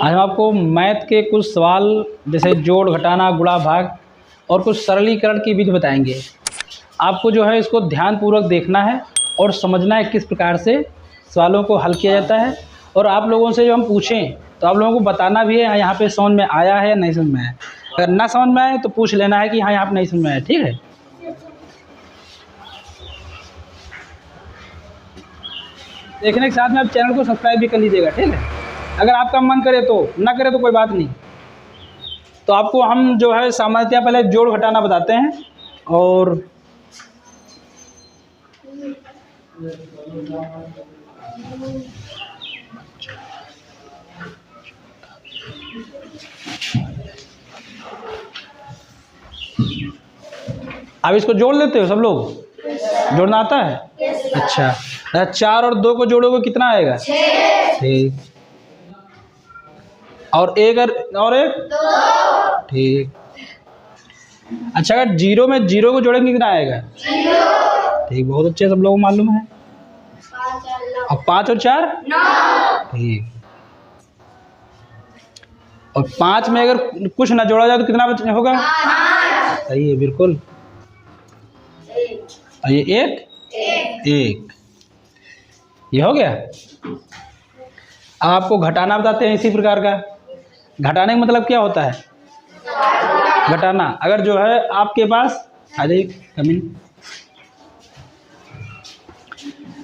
आज हम आपको मैथ के कुछ सवाल जैसे जोड़, घटाना, गुणा, भाग और कुछ सरलीकरण की विधि बताएंगे। आपको जो है इसको ध्यानपूर्वक देखना है और समझना है किस प्रकार से सवालों को हल किया जाता है। और आप लोगों से जो हम पूछें तो आप लोगों को बताना भी है यहाँ पे समझ में आया है या नहीं समझ में आया। अगर ना समझ में आए तो पूछ लेना है कि हाँ यहाँ पे नहीं समझ में आया। ठीक है, देखने के साथ में आप चैनल को सब्सक्राइब भी कर लीजिएगा। ठीक है, अगर आपका मन करे तो, ना करे तो कोई बात नहीं। तो आपको हम जो है सामान्यतः पहले जोड़ घटाना बताते हैं और आप इसको जोड़ लेते हो सब लोग? जोड़ना आता है? अच्छा, 4 और 2 को जोड़ोगे कितना आएगा? 6। ठीक, और एक और एक 2। ठीक, अच्छा अगर 0 में 0 को जोड़ेंगे कितना आएगा? 0। ठीक, बहुत अच्छे, सब लोगों को मालूम है। और 5 और 4 9। ठीक, और 5 में अगर कुछ ना जोड़ा जाए तो कितना बच होगा? 5। सही है, बिल्कुल। और ये एक ये हो गया। अब आपको घटाना बताते हैं इसी प्रकार का। घटाने का मतलब क्या होता है? घटाना। अगर जो है आपके पास आ जाइए कमिंग,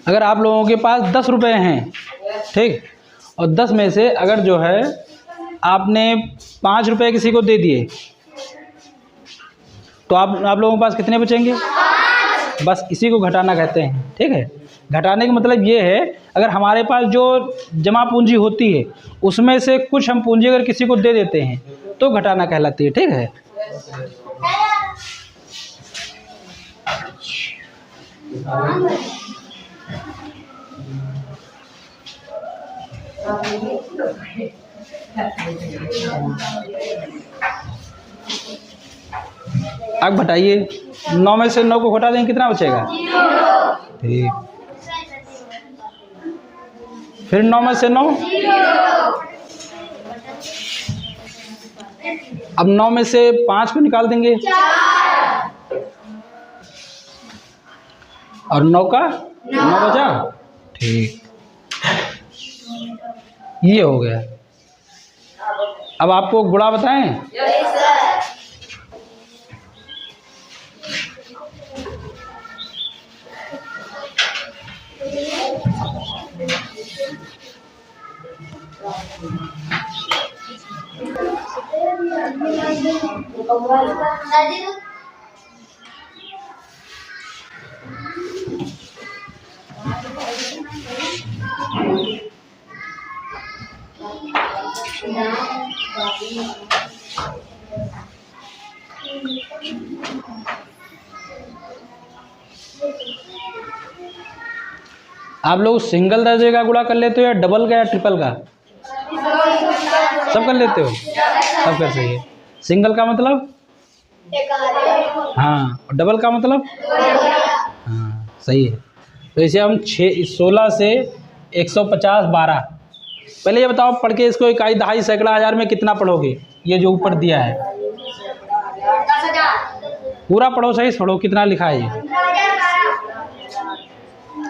अगर आप लोगों के पास 10 रुपये हैं, ठीक, और 10 में से अगर जो है आपने 5 रुपये किसी को दे दिए तो आप लोगों के पास कितने बचेंगे? 5। बस इसी को घटाना कहते हैं। ठीक है, घटाने का मतलब ये है अगर हमारे पास जो जमा पूंजी होती है उसमें से कुछ हम पूंजी अगर किसी को दे देते हैं तो घटाना कहलाती है। ठीक है, अब घटाइए। 9 में से 9 को घटा देंगे कितना बचेगा? 0। ठीक, फिर 9 में से 9 अब 9 में से 5 को निकाल देंगे 4। और 9 का 9 बचा। ठीक, ये हो गया। अब आपको गुणा बताएं? आप लोग सिंगल दर्जे का गुणा कर लेते हो या डबल का या ट्रिपल का? सब कर लेते हो? सब कर सही है। सिंगल का मतलब? हाँ, और डबल का मतलब? हाँ, सही है। तो इसे हम 16 से 150 12। पहले ये बताओ पढ़ के इसको इकाई, दहाई, सैकड़ा, हजार में कितना पढ़ोगे? ये जो ऊपर दिया है पूरा पढ़ो, सही पढ़ो। कितना लिखा है ये?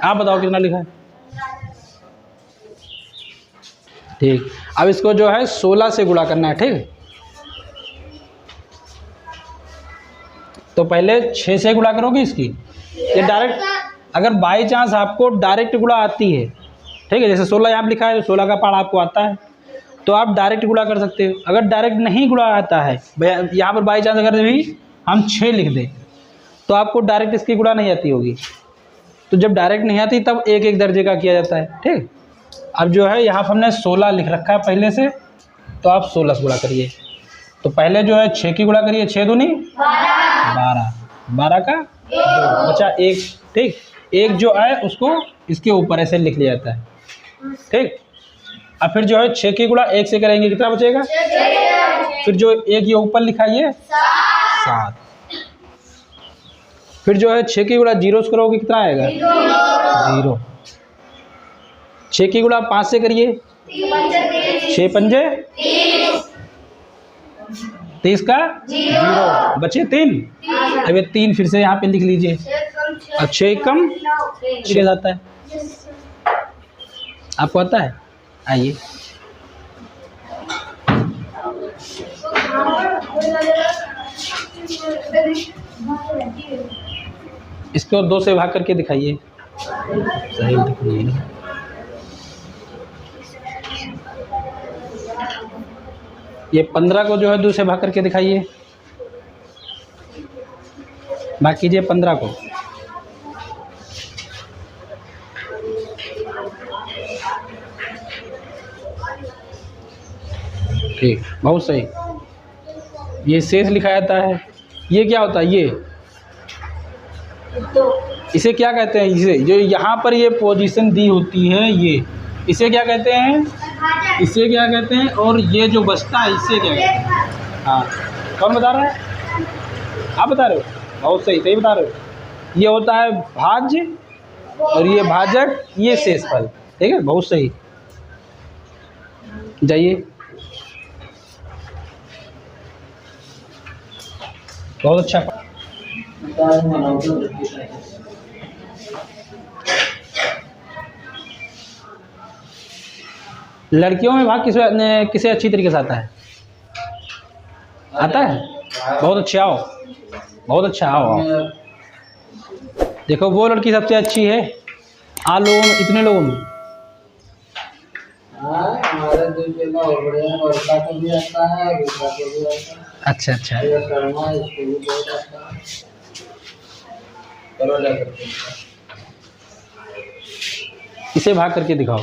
आप बताओ कितना लिखा है? ठीक, अब इसको जो है 16 से गुणा करना है। ठीक, तो पहले 6 से गुणा करोगे इसकी। ये डायरेक्ट, अगर बाई चांस आपको डायरेक्ट गुणा आती है, ठीक है, जैसे 16 यहाँ लिखा है तो 16 का पाठ आपको आता है तो आप डायरेक्ट गुणा कर सकते हो। अगर डायरेक्ट नहीं गुणा आता है, यहाँ पर बाई चांस अगर भी हम 6 लिख दें तो आपको डायरेक्ट इसकी गुणा नहीं आती होगी। तो जब डायरेक्ट नहीं आती तब एक एक दर्जे का किया जाता है। ठीक, अब जो है यहाँ पर हमने 16 लिख रखा है पहले से, तो आप 16 से गुणा करिए। तो पहले जो है 6 की गुणा करिए, 6 दूनी 12, 12 का 2 बचा 1। ठीक, एक जो है उसको इसके ऊपर ऐसे लिख लिया जाता है। ठीक, अब फिर जो है 6 की गुणा 1 से करेंगे कितना बचेगा? फिर जो एक ये ऊपर लिखा है ये 7। फिर जो है 6 की गुणा 0 से करोगे कितना आएगा? 0। 6 की गुणा 5 से करिए, 6 पंजे 30। 23 का 0 बचे 3। अब ये 3 फिर से यहाँ पे लिख लीजिए और 6 कम 6 आता है। आपको आता है? आइए इसको 2 से भाग करके दिखाइए। सही दिखाइए। ये 15 को जो है 2 से भाग करके दिखाइए। भाग कीजिए 15 को। ठीक, बहुत सही। ये शेष लिखा जाता है। ये क्या होता है? ये इसे क्या कहते हैं? इसे जो यहाँ पर ये पोजीशन दी होती है, ये इसे क्या कहते हैं? इसे क्या कहते हैं? और ये जो बचता है इसे क्या कहते हैं? हाँ, कौन बता रहा है? आप बता रहे हो? बहुत सही, सही बता रहे हो। ये होता है भाज्य और ये भाजक, ये शेषफल। ठीक है, बहुत सही। जाइए। बहुत अच्छा। लड़कियों में भाग किसे अच्छी तरीके से आता है? आता है? बहुत अच्छा। आओ, बहुत अच्छा। आओ देखो, वो लड़की सबसे अच्छी है लोगों में, इतने लोगों में। हमारे को भी आता है, को भी आता है। अच्छा अच्छा। इसे भाग करके दिखाओ।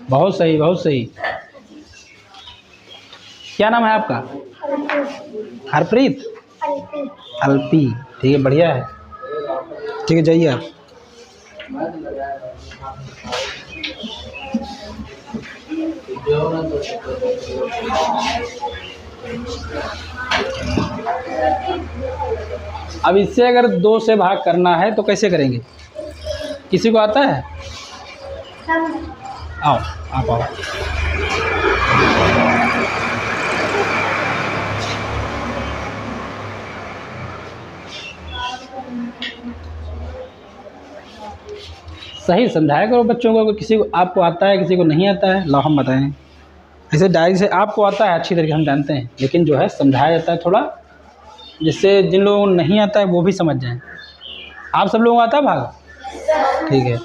बहुत सही, बहुत सही। क्या नाम है आपका? हरप्रीत? अल्पी। ठीक है, बढ़िया है। ठीक है, जाइए आप। अब इससे अगर 2 से भाग करना है तो कैसे करेंगे? किसी को आता है? आओ, आप आओ। सही समझाया करो बच्चों को। किसी को आपको आता है, किसी को नहीं आता है, लो हम बताएं। ऐसे डायरी से आपको आता है अच्छी तरीके हम जानते हैं, लेकिन जो है समझाया जाता है थोड़ा, जिससे जिन लोगों को नहीं आता है वो भी समझ जाएं। आप सब लोगों को आता है भाग? ठीक है।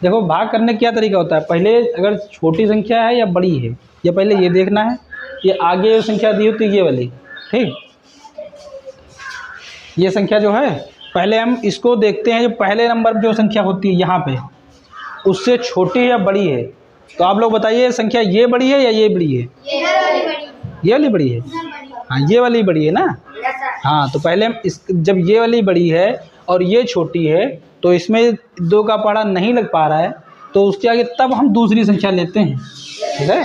देखो, भाग करने का क्या तरीका होता है? पहले अगर छोटी संख्या है या बड़ी है, ये पहले ये देखना है। ये आगे जो संख्या दी होती है ये वाली, ठीक, ये संख्या जो है पहले हम इसको देखते हैं। जो पहले नंबर पर जो संख्या होती है यहाँ पे, उससे छोटी है या बड़ी है? तो आप लोग बताइए, संख्या ये बड़ी है या ये बड़ी है? ये वाली बड़ी है। हाँ, ये वाली बड़ी है ना। हाँ, तो पहले हम जब ये वाली बड़ी है और ये छोटी है, तो इसमें 2 का पहाड़ा नहीं लग पा रहा है, तो उसके आगे तब हम दूसरी संख्या लेते हैं। ठीक है,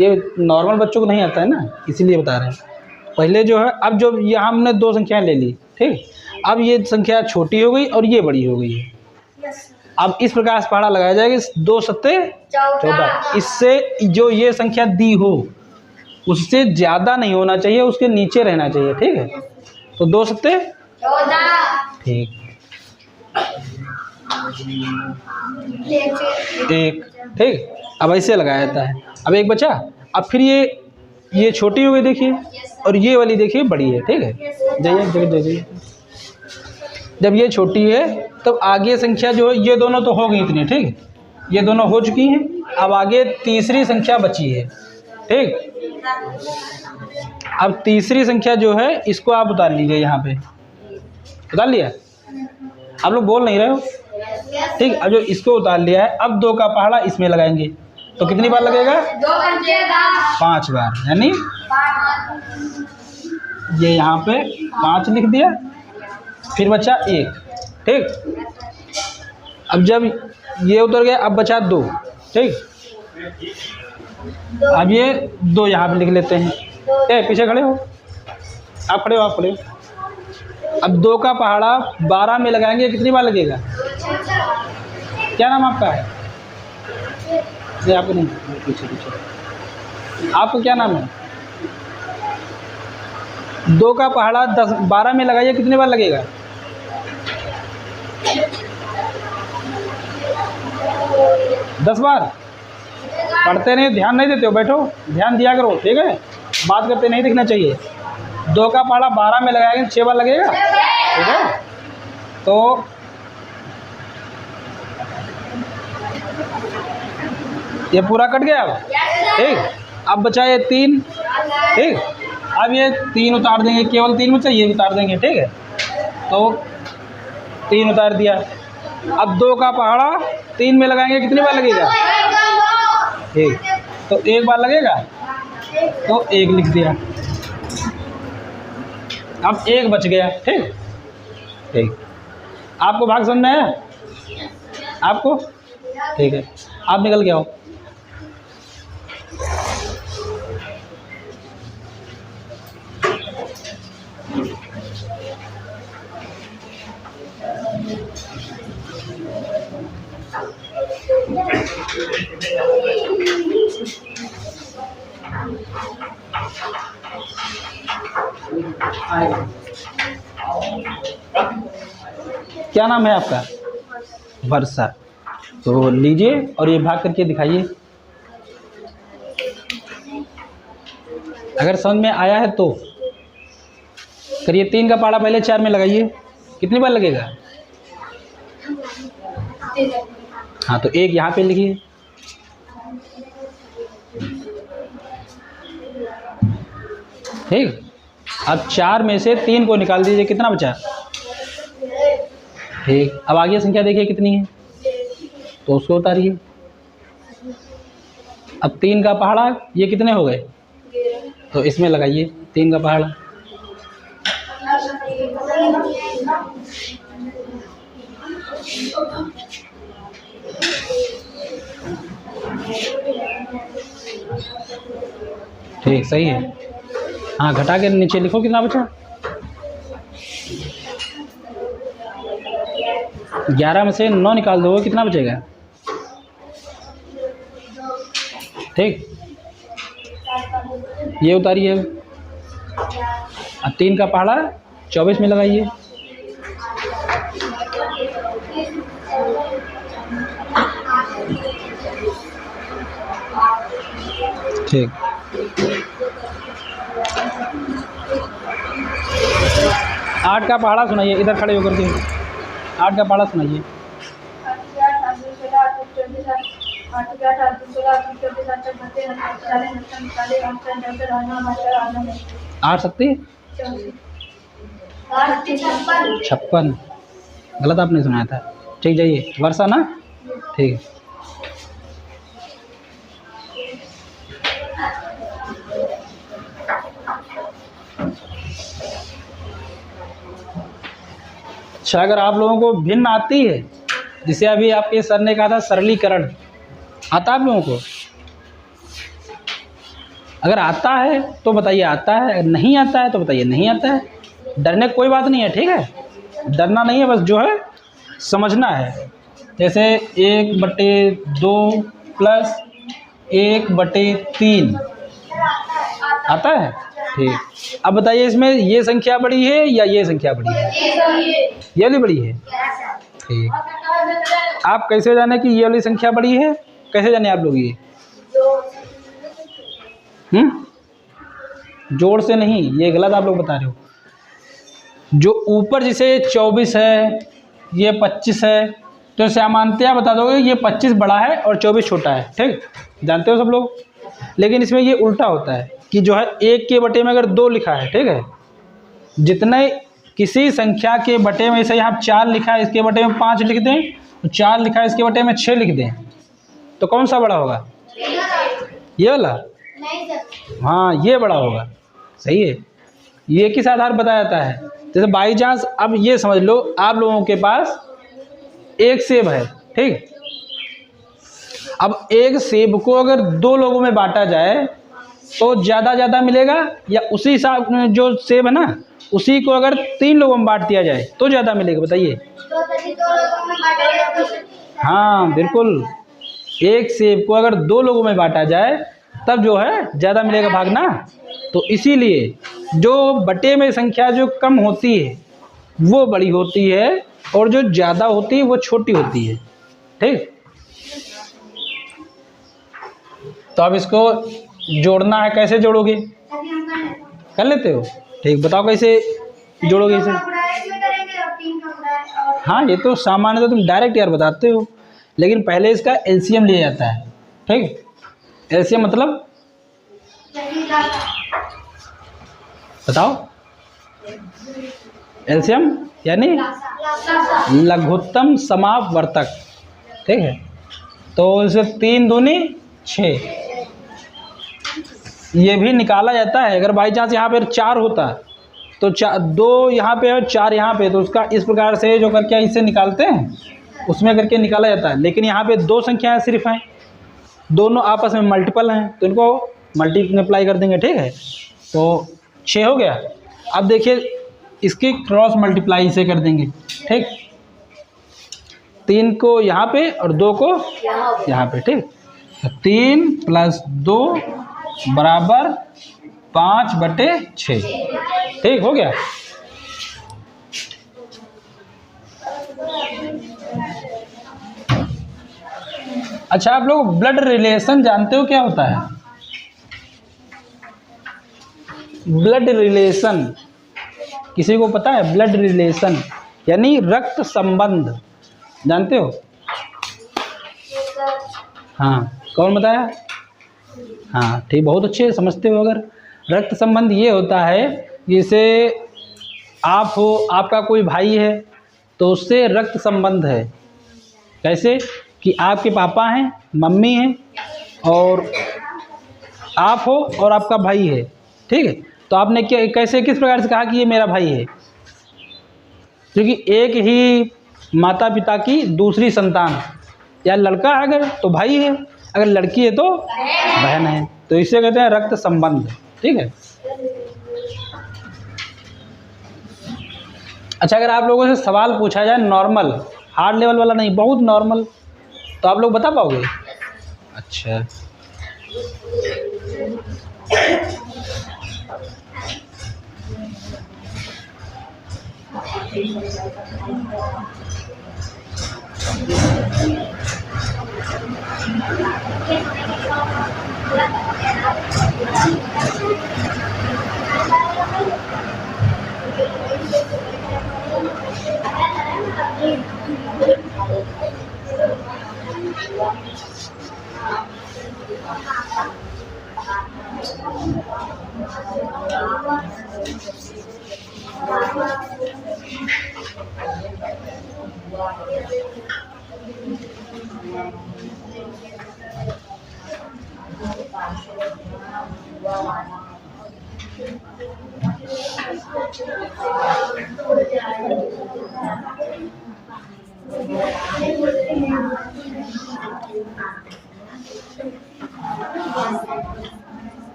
ये नॉर्मल बच्चों को नहीं आता है ना, इसीलिए बता रहे हैं। पहले जो है, अब जो यहाँ हमने 2 संख्याएं ले ली, ठीक, अब ये संख्या छोटी हो गई और ये बड़ी हो गई है। अब इस प्रकार से पहाड़ा लगाया जाएगा, 2 सत्ते 14। इससे जो ये संख्या दी हो उससे ज़्यादा नहीं होना चाहिए, उसके नीचे रहना चाहिए। ठीक है, तो 2 सत्ते 14। ठीक, 1। ठीक, अब ऐसे लगाया जाता है। अब 1 बचा। अब फिर ये छोटी हो गई देखिए, और ये वाली देखिए बड़ी है। ठीक है, जाइए। जब ये छोटी है तब आगे संख्या जो है, ये दोनों तो हो गई इतनी, ठीक, ये दोनों हो चुकी हैं। अब आगे तीसरी संख्या बची है। ठीक, अब तीसरी संख्या जो है इसको आप उतार लीजिए। यहाँ पे उतार लिया? आप लोग बोल नहीं रहे हो। ठीक, अब जो इसको उतार लिया है, अब 2 का पहाड़ा इसमें लगाएंगे, तो कितनी बार लगेगा? 5 बार। यानी ये यहाँ पे 5 लिख दिया, फिर बचा 1। ठीक, अब जब ये उतर गया, अब बचा 2, ठीक। अब ये 2 यहाँ पे लिख लेते हैं। पीछे खड़े हो आप, खड़े हो आप, खड़े हो। अब 2 का पहाड़ा 12 में लगाएंगे, कितनी बार लगेगा? क्या नाम आपका है? नहीं आपको नहीं, पीछे पीछे। आपको क्या नाम है? 2 का पहाड़ा 12 में लगाइए, कितनी बार लगेगा? 10 बार। पढ़ते नहीं, ध्यान नहीं देते हो, बैठो, ध्यान दिया करो, ठीक है? बात करते नहीं दिखना चाहिए। 2 का पहाड़ा 12 में लगाएंगे, 6 बार लगेगा, ठीक है? तो ये पूरा कट गया अब, ठीक। अब बचा ये 3, ठीक। अब ये 3 उतार देंगे, केवल 3 में चाहिए, उतार देंगे, ठीक है? तो 3 उतार दिया। अब 2 का पहाड़ा 3 में लगाएंगे, कितनी बार लगेगा? ठीक। तो 1 बार लगेगा, तो 1 लिख दिया। अब 1 बच गया, ठीक। ठीक, आपको भाग समझ में आया? आपको ठीक है, आप निकल के आओ। क्या नाम है आपका? वर्षा। तो लीजिए और ये भाग करके दिखाइए। अगर समझ में आया है तो करिए। 3 का पहाड़ा पहले 4 में लगाइए, कितनी बार लगेगा? हाँ, तो 1 यहाँ पे लिखिए। ठीक। अब 4 में से 3 को निकाल दीजिए, कितना बचा? ठीक। अब आगे संख्या देखिए कितनी है, तो उसको उतारिए। अब 3 का पहाड़ा ये कितने हो गए, तो इसमें लगाइए 3 का पहाड़ा। ठीक, सही है। हाँ, घटा के नीचे लिखो कितना बचा। 11 में से 9 निकाल दो, कितना बचेगा? ठीक, ये उतारिए। अब 3 का पहाड़ा 24 में लगाइए। ठीक, 8 का पहाड़ा सुनाइए, इधर खड़े होकर के 8 का पहाड़ा सुनाइए। 8 सत्ती 56। गलत आपने सुनाया था, ठीक। जाइए, वर्षा ना, ठीक। अच्छा, अगर आप लोगों को भिन्न आती है, जिसे अभी आपके सर ने कहा था सरलीकरण, आता है आप लोगों को? अगर आता है तो बताइए आता है, अगर नहीं आता है तो बताइए नहीं आता है। डरने की कोई बात नहीं है, ठीक है? डरना नहीं है, बस जो है समझना है। जैसे 1/2 प्लस 1/3 आता है, ठीक। अब बताइए इसमें ये संख्या बड़ी है या ये संख्या बड़ी है? ये वाली बड़ी है, ठीक। आप कैसे जाने कि ये वाली संख्या बड़ी है? कैसे जाने आप लोग? ये जोड़ से नहीं, ये गलत आप लोग बता रहे हो। जो ऊपर जिसे 24 है, ये 25 है, तो सामान्यतया बता दोगे ये 25 बड़ा है और 24 छोटा है, ठीक। जानते हो सब लोग। लेकिन इसमें ये उल्टा होता है कि जो है 1 के बटे में अगर 2 लिखा है, ठीक है, जितने किसी संख्या के बटे में, जैसे यहाँ 4 लिखा है, इसके बटे में 5 लिख दें, तो 4 लिखा है इसके बटे में 6 लिख दें, तो कौन सा बड़ा होगा? ये वाला? हाँ, ये बड़ा होगा, सही है। ये किस आधार बताया जाता है? जैसे बाई चांस, अब ये समझ लो आप लोगों के पास एक सेब है, ठीक। अब एक सेब को अगर 2 लोगों में बांटा जाए तो ज़्यादा मिलेगा, या उसी हिसाब जो सेब है ना उसी को अगर 3 लोगों में बांट दिया जाए तो ज़्यादा मिलेगा? बताइए। हाँ बिल्कुल, एक सेब को अगर 2 लोगों में बांटा जाए तब जो है ज़्यादा मिलेगा भाग ना। तो इसीलिए जो बटे में संख्या जो कम होती है वो बड़ी होती है और जो ज़्यादा होती है वो छोटी होती है। ठीक, तो अब इसको जोड़ना है, कैसे जोड़ोगे? कर लेते हो? ठीक, बताओ कैसे जोड़ोगे इसे? हाँ ये तो सामान्य तो तुम डायरेक्ट यार बताते हो, लेकिन पहले इसका एलसीएम लिया जाता है। ठीक, एलसीएम मतलब बताओ। एलसीएम यानी लघुत्तम समापवर्तक। ठीक है, तो इसे 3 दूनी 6 ये भी निकाला जाता है। अगर बाई चांस यहाँ पे 4 होता तो 2 यहाँ पे और 4 यहाँ पे, तो उसका इस प्रकार से जो करके इससे निकालते हैं उसमें करके निकाला जाता है। लेकिन यहाँ पे 2 संख्याएं सिर्फ हैं, दोनों आपस में मल्टीपल हैं तो इनको मल्टीप्लाई कर देंगे। ठीक है, तो 6 हो गया। अब देखिए इसकी क्रॉस मल्टीप्लाई से कर देंगे। ठीक, 3 को यहाँ पे और 2 को यहाँ पे। ठीक, 3 + 2 बराबर 5/6। ठीक हो गया। अच्छा, आप लोग ब्लड रिलेशन जानते हो क्या होता है? ब्लड रिलेशन किसी को पता है? ब्लड रिलेशन यानी रक्त संबंध, जानते हो? हाँ, कौन बताया? हाँ ठीक, बहुत अच्छे समझते हो। अगर रक्त संबंध ये होता है, जैसे आप हो, आपका कोई भाई है तो उससे रक्त संबंध है। कैसे कि आपके पापा हैं, मम्मी हैं और आप हो और आपका भाई है। ठीक है, तो आपने क्या कैसे किस प्रकार से कहा कि ये मेरा भाई है? क्योंकि एक ही माता पिता की दूसरी संतान, या लड़का है अगर तो भाई है, अगर लड़की है तो बहन है, तो इसे कहते हैं रक्त संबंध। ठीक है। अच्छा, अगर आप लोगों से सवाल पूछा जाए नॉर्मल, हार्ड लेवल वाला नहीं, बहुत नॉर्मल, तो आप लोग बता पाओगे? अच्छा,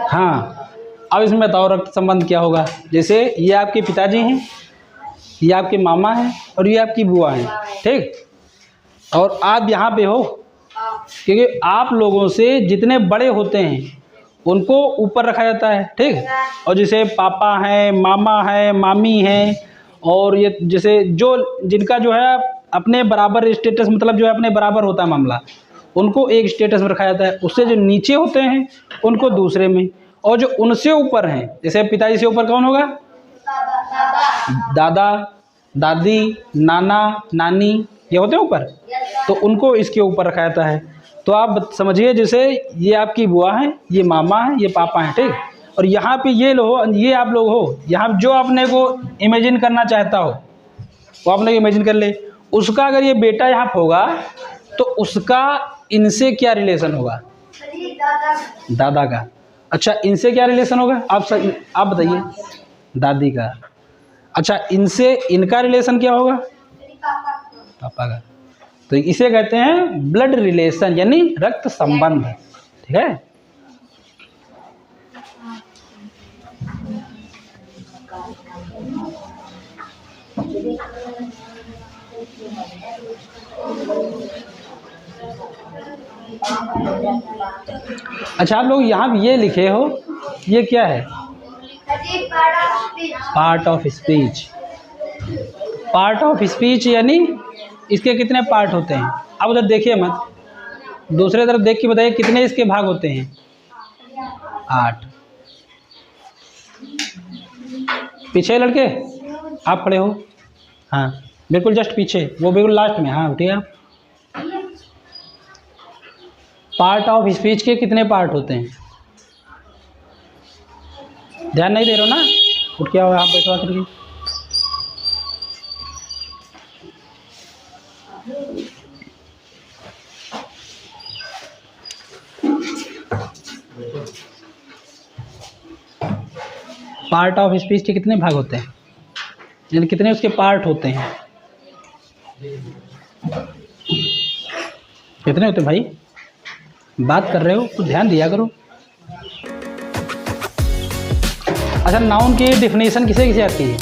हाँ, अब इसमें बताओ रक्त संबंध क्या होगा। जैसे ये आपके पिताजी हैं, ये आपके मामा हैं और ये आपकी बुआ हैं। ठीक, और आप यहाँ पे हो क्योंकि आप लोगों से जितने बड़े होते हैं उनको ऊपर रखा जाता है। ठीक, और जैसे पापा हैं, मामा है, मामी हैं, और ये जैसे जो जिनका जो है अपने बराबर स्टेटस, मतलब जो है अपने बराबर होता है मामला, उनको एक स्टेटस में रखा जाता है। उससे जो नीचे होते हैं उनको दूसरे में, और जो उनसे ऊपर हैं, जैसे पिताजी से ऊपर कौन होगा? दादा, दादी, नाना, नानी, ये होते हैं ऊपर, तो उनको इसके ऊपर रखा जाता है। तो आप समझिए, जैसे ये आपकी बुआ है, ये मामा है, ये पापा हैं। ठीक, और यहाँ पे ये लोग, ये आप लोग हो। यहाँ जो आपने को इमेजिन करना चाहता हो वो आपने इमेजिन कर ले। उसका अगर ये बेटा यहाँ होगा तो उसका इनसे क्या रिलेशन होगा? दादा का। अच्छा, इनसे क्या रिलेशन होगा? आप बताइए। दादी का। अच्छा, इनसे इनका रिलेशन क्या होगा? पापा का। तो इसे कहते हैं ब्लड रिलेशन, यानी रक्त संबंध। ठीक है। अच्छा, आप लोग यहाँ ये लिखे हो, ये क्या है? Part of speech. Part of speech यानी इसके कितने पार्ट होते हैं? आप उधर देखिए मत, दूसरे तरफ देख के बताइए कितने इसके भाग होते हैं? 8। पीछे लड़के, आप खड़े हो। हाँ बिल्कुल जस्ट पीछे, वो बिल्कुल लास्ट में। हाँ उठिए आप। पार्ट ऑफ स्पीच के कितने पार्ट होते हैं? ध्यान नहीं दे रहे हो ना? उठ के आओ, आप बैठवा करके। पार्ट ऑफ स्पीच के कितने भाग होते हैं, यानी कितने उसके पार्ट होते हैं? कितने होते हैं भाई? बात कर रहे हो तो ध्यान दिया करो। अच्छा, नाउन की डेफिनेशन किसे किसे आती है?